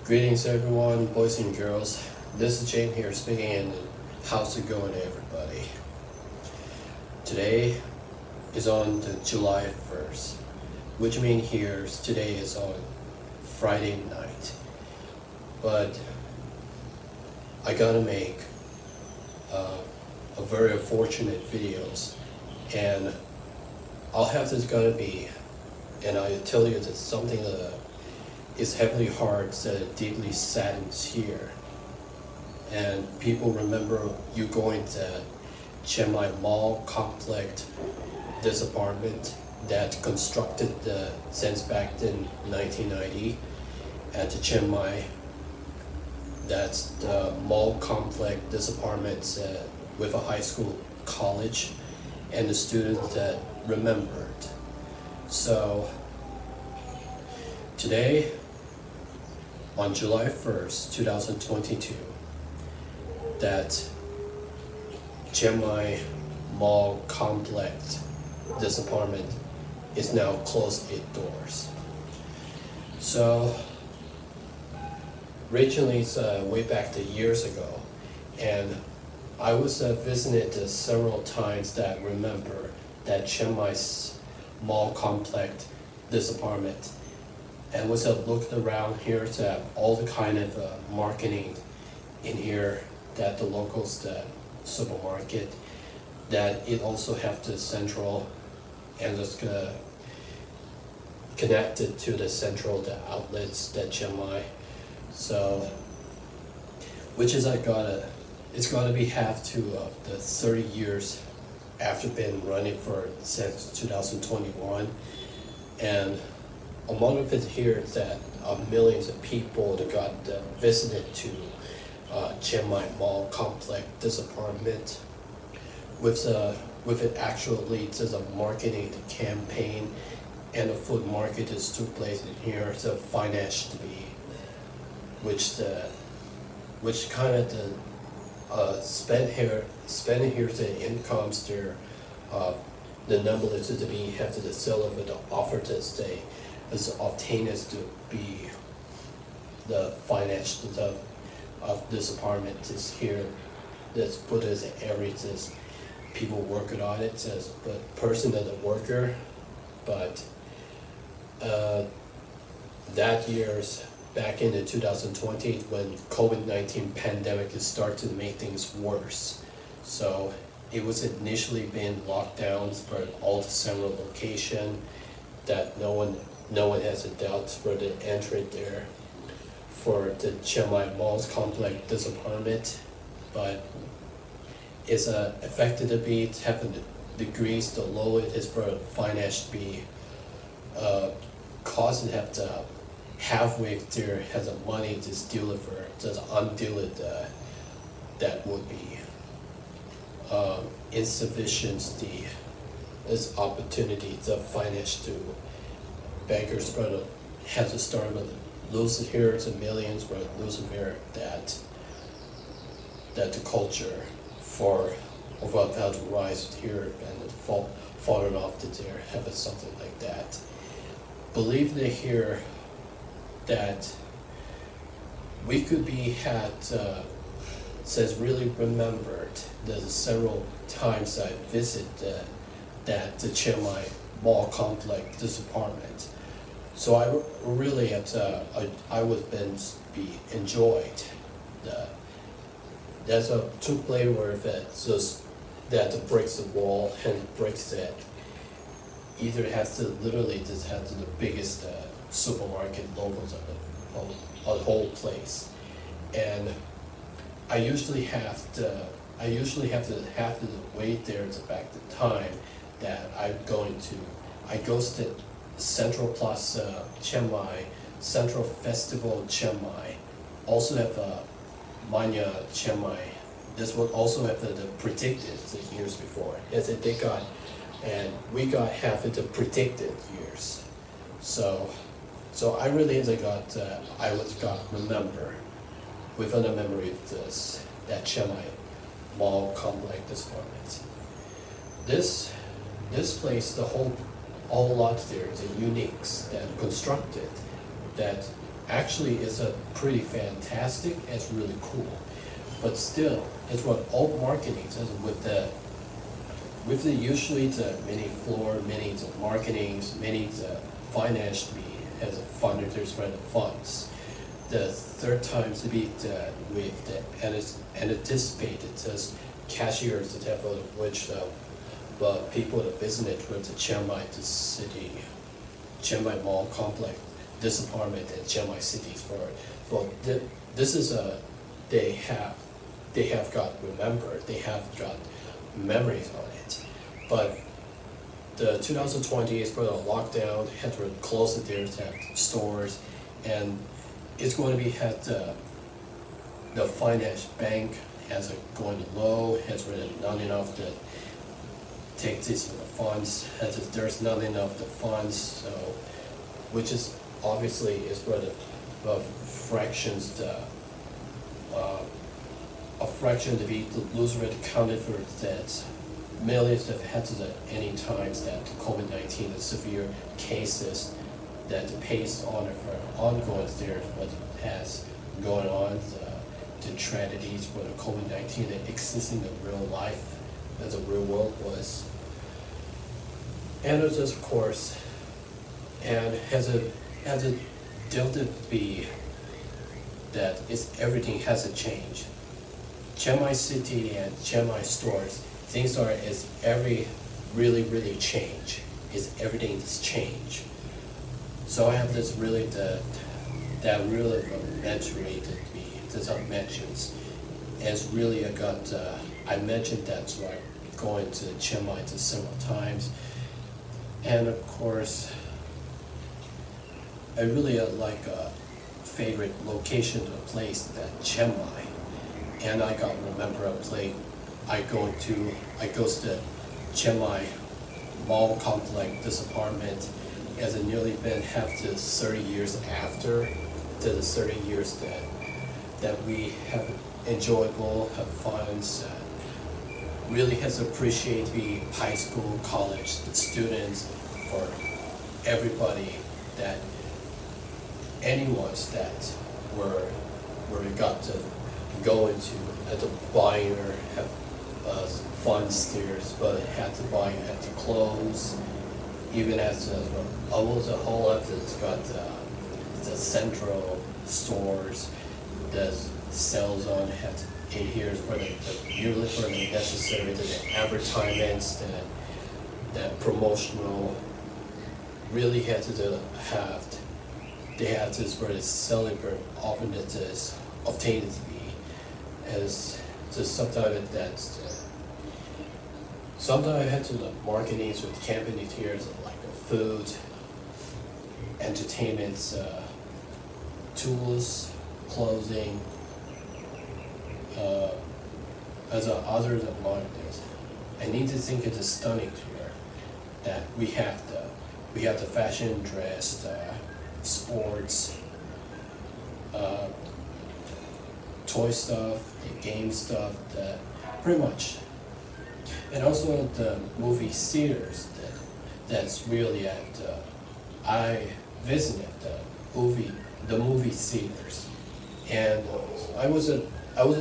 Greetings everyone, boys and girls. This is James here speaking, and how's it going everybody? Today is on the July 1st, which means here today is on Friday night. But I gotta make a very unfortunate videos, and I'll have this gonna be, and I tell you that something is heavily hard, deeply saddens here. And people remember you going to Chiang Mai Mall complex, this apartment that constructed since back in 1990 at the Chiang Mai. That's the mall complex, this apartment with a high school college and the students that remembered. So today, on July 1st, 2022, that Chiang Mai Mall complex, this apartment, is now closed its doors. So originally, it's way back to years ago, and I was visited several times that remember that Chiang Mai's mall complex, this apartment, and was looking around here to all the kind of marketing in here that the locals, the supermarket, that it also have the central and just connected to the central, the outlets that Chiang Mai. So, which is it's gotta be half to the 30 years after been running for since 2021, and among of it here is that millions of people that got visited to Chiang Mai Mall complex, this apartment, with it actually there's a marketing campaign, and the food market is took place in here. It's financed to be, which kind of spending here the incomes there, the number is to be have to the sell of the offer to stay as obtained as to be the finance of this apartment is here. That's put as an area as people working on it as but person as a worker, but that year's back in the 2020 when COVID-19 pandemic has started to make things worse. So it was initially been lockdowns for all the several location that no one has a doubt for the entry there for the Chiang Mai Malls complex, this apartment, but it's affected to be having the degrees, the low it is for finance to be cause it have to halfway there has a money to deal it for just undeal it that would be insufficiency as opportunity to finance to bankers but has to start with losing here to millions but losing here that the culture for about how to rise here and falling off to there having something like that. Believe they here that we could be had says really remembered the several times I visit that the Chiang Mai Mall complex, this apartment. So I really I would be enjoyed there's a two play where that just that breaks the wall and breaks that either has to literally just have the biggest supermarket logos of the whole place, and I usually have to wait there to back the time that I go to Central Plaza Chiang Mai, Central Festival Chiang Mai, also have Manya Chiang Mai. This would also have the predicted the years before. As they got, and we got half of the predicted years. So I really got remember within the memory of this that Chiang Mai Mall complex this apartment. This place, all lot there, the uniques that constructed that actually is a pretty fantastic. It's really cool, but still, it's what old marketing is with the usually the many floor, many the marketings, many the finance as a funder there's for the funds. The third time to be with the anticipated as cashiers that have which but people that visited with the Chiang Mai the city, Chiang Mai Mall complex, this apartment at Chiang Mai cities for this is a they have got remembered, they have got memories on it. But the 2020 is for the lockdown, had to close their stores, and it's going to be had the finance bank has going low, has really not enough to take these funds, there's not enough the funds, so which is obviously is where the fractions a fraction to be the loser rate accounted for that millions have had to any times that COVID-19 the severe cases that the pace on it for ongoing there what has going on the tragedies for the COVID-19 that exists in the real life as the real world was. And it is of course and has a delta be that everything has a change. Chiang Mai City and Chiang Mai stores, things are is every really change. Is everything is change. So I have this really that really mentally that I mentions as really I mentioned that's why going to Chiang Mai several times, and of course I really like a favorite location of a place that Chiang Mai. And I got remember a place I goes to Chiang Mai Mall complex, this apartment, as it nearly been half to 30 years after to the 30 years that we have enjoyable, have fun, really has appreciated the high school, college students, for everybody that anyone's that where we got to go into at the buying or have funds there, but had to buy at the clothes, even as almost a whole of it's got the central stores that sells on had in here for the usually for the necessary the advertisements that promotional really had to have they have this where it's celebrate often that is obtained to be as just sometimes that's sometimes I had to the marketings with companies here like food, entertainment, tools, clothing, as a other than marketings. I need to think it is stunning here that we have the fashion dress, sports, toy stuff, the game stuff, pretty much. And also the movie theaters that's really at I visited the movie theaters, and I was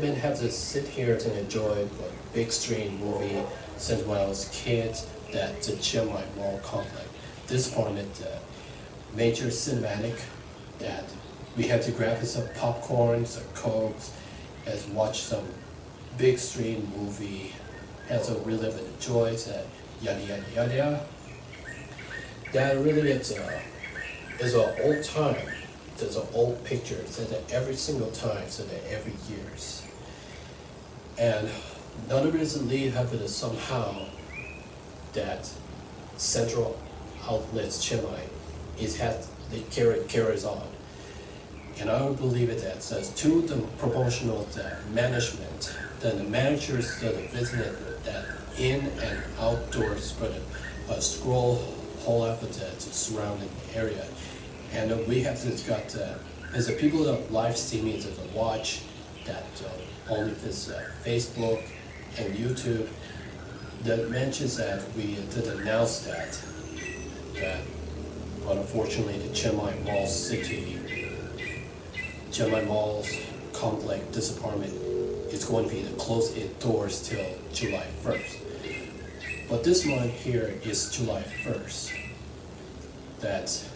been have to sit here to enjoy a big screen movie since when I was a kid. That the Chiang Mai Mall complex, this part of the major cinematic that we had to grab some popcorn, some cokes, as watch some big screen movie, has a relive and enjoy that yada yada yada. That really is an old time. There's an old picture so that every single time, so that every years. And none of it is lead happened somehow that central outlets Chiang Mai carries on. And I would believe it that says to the promotional management, then the managers that visited that in and outdoors for the scroll whole effort to surrounding area. And we have this got as a people that live streaming to watch that only this Facebook and YouTube that mentions that we did announce that but unfortunately the Chiang Mai Mall City Chiang Mai Mall's complex this apartment is going to be to close its doors till July 1st. But this month here is July 1st. That's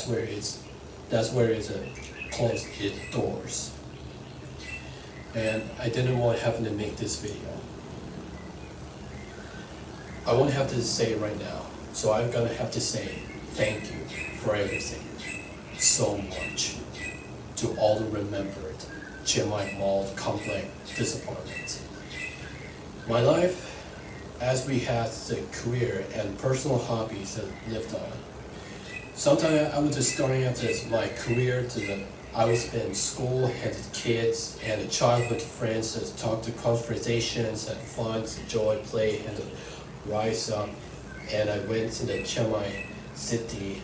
where it's closed its doors. And I didn't want to have to make this video. I won't have to say it right now, so I'm gonna have to say thank you for everything so much to all the remembered Chiang Mai Mall complex disappointment. My life, as we had the career and personal hobbies that lived on. Sometimes I was just starting out as my career I was in school, had kids and the childhood friends that talked to conversations, had fun, joy, play, and rise up. And I went to the Chiang Mai city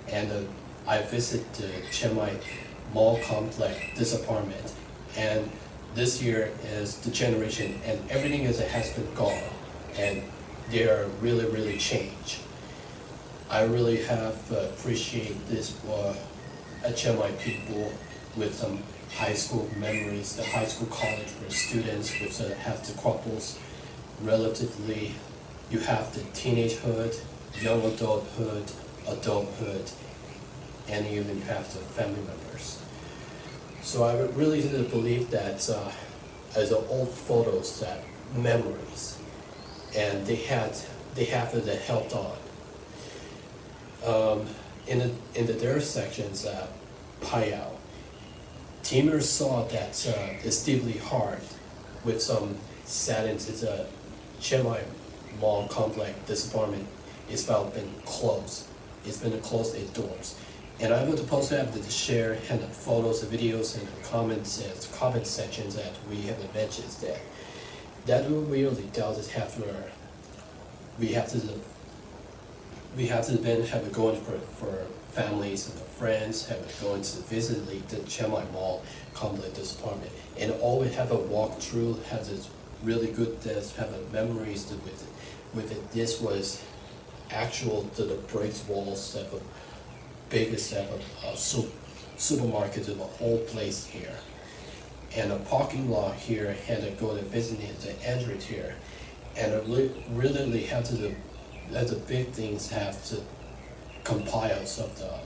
and I visited the Chiang Mai Mall complex, this apartment. And this year is the generation and everything has been gone. And they are really, really changed. I really have appreciate this Chiang Mai people with some high school memories, the high school college where students with have the couples relatively, you have the teenagehood, young adulthood, and you even have the family members. So I really did believe that as old photos, that memories, and they have that helped on. In the their sections, payout, teamers saw that it's deeply hard with some saddened. It's a Chiang Mai Mall complex. This apartment is about been closed. It's been closed its doors. And I will supposed to have to share and the photos, the videos, and the comments, comment sections that we have mentioned that will really doubt it after we have to then have it going for families and friends, have it going to visit the Chiang Mai Mall complex this apartment, and always have a walk through, have this really good have a memories with it. This was actual the bricks walls have a biggest supermarket of the whole place here, and a parking lot here had to go to visit the entrance here, and really have to the big things have to compile of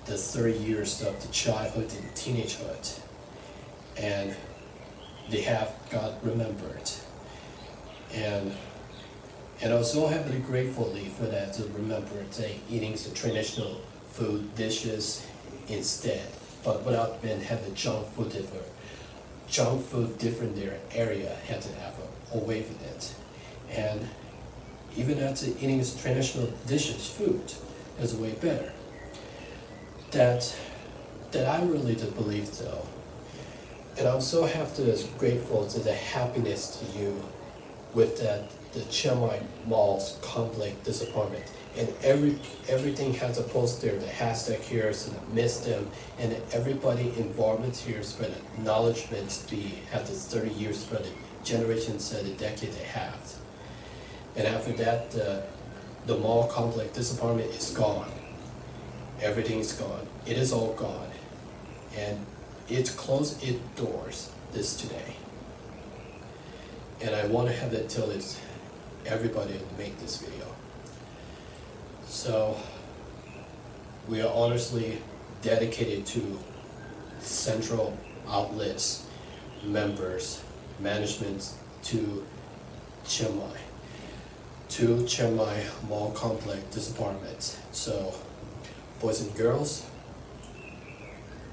the 30 years of the childhood and teenagehood, and they have got remembered, and I also have to gratefully for that to remember eating the traditional food dishes instead, but without being have the junk food different their area had to have away with it, and even after eating traditional dishes, food is way better. That I really do believe though. And I also have to be grateful to the happiness to you with the Chiang Mai Mall's complex this apartment. And everything has a post there, the hashtag here, so miss them, and everybody involvement here is been acknowledgement to have this 30 years for the generations the decade they have. And after that, the mall complex, this apartment is gone. Everything's gone. It is all gone. And it closed its doors today. And I want to have that till everybody make this video. So we are honestly dedicated to central outlets, members, management to Chiang Mai Mall complex this apartment. So boys and girls,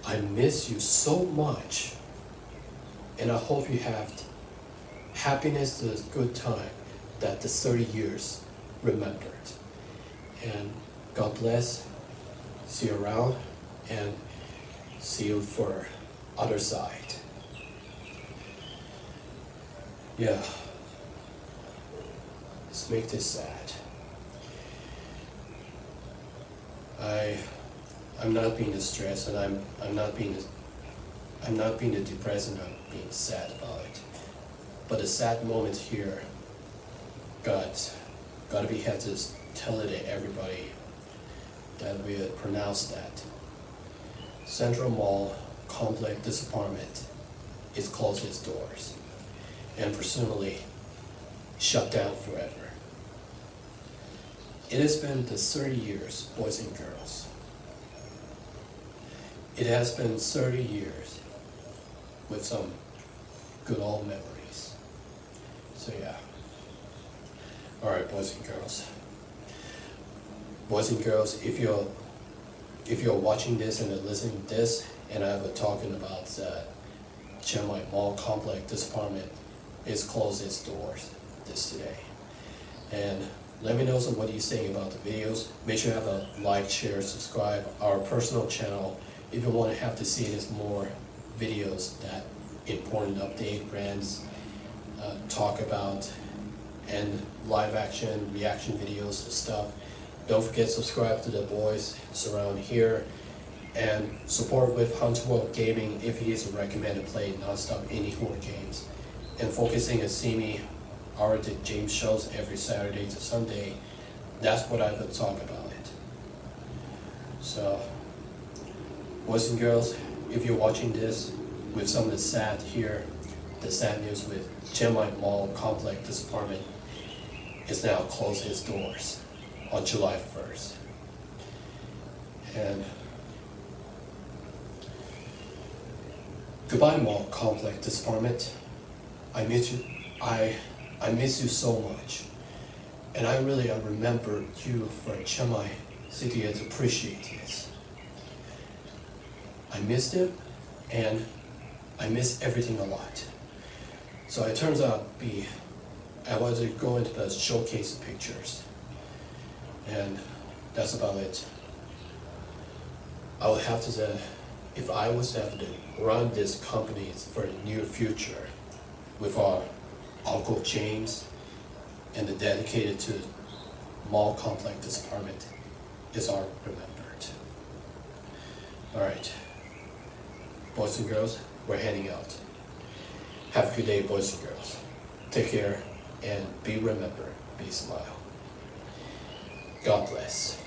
I miss you so much, and I hope you have happiness, a good time that the 30 years remembered. And God bless, see you around, and see you for other side. Yeah, let's make this sad. I'm not being distressed, and I'm not being depressed, and I'm being sad about it. But the sad moment here, gotta be had to tell it to everybody that we had pronounced that. Central Mall Complex this apartment is closed its doors and presumably shut down forever. It has been the 30 years, boys and girls. It has been 30 years with some good old memories. So yeah. Alright, boys and girls. Boys and girls, if you're watching this and listening to this, and I was talking about Chiang Mai Mall Complex, this apartment is closed its doors today. And let me know what you think about the videos. Make sure you have a like, share, subscribe our personal channel if you want to have to see this more videos that important update brands talk about and live action reaction videos and stuff. Don't forget to subscribe to the boys around here and support with Hunter World Gaming if he is a recommended play non-stop indie horror games. And focusing on see me our James shows every Saturday to Sunday. That's what I would talk about it. So boys and girls, if you're watching this with some of the sad here, the sad news with Chiang Mai Mall Complex, this apartment is now closing its doors on July 1st. And goodbye Mall Complex, this apartment. I miss you. I miss you so much. And I remember you for Chiang Mai City and appreciate this. I missed it and I miss everything a lot. So it turns out I was going to the showcase pictures. And that's about it. I would have to say, if I was to have to run this company for the near future with our Uncle James and the dedicated to Mall Complex, this apartment is our remembered. Alright, boys and girls, we're heading out. Have a good day, boys and girls. Take care and be remembered, be smile. God bless.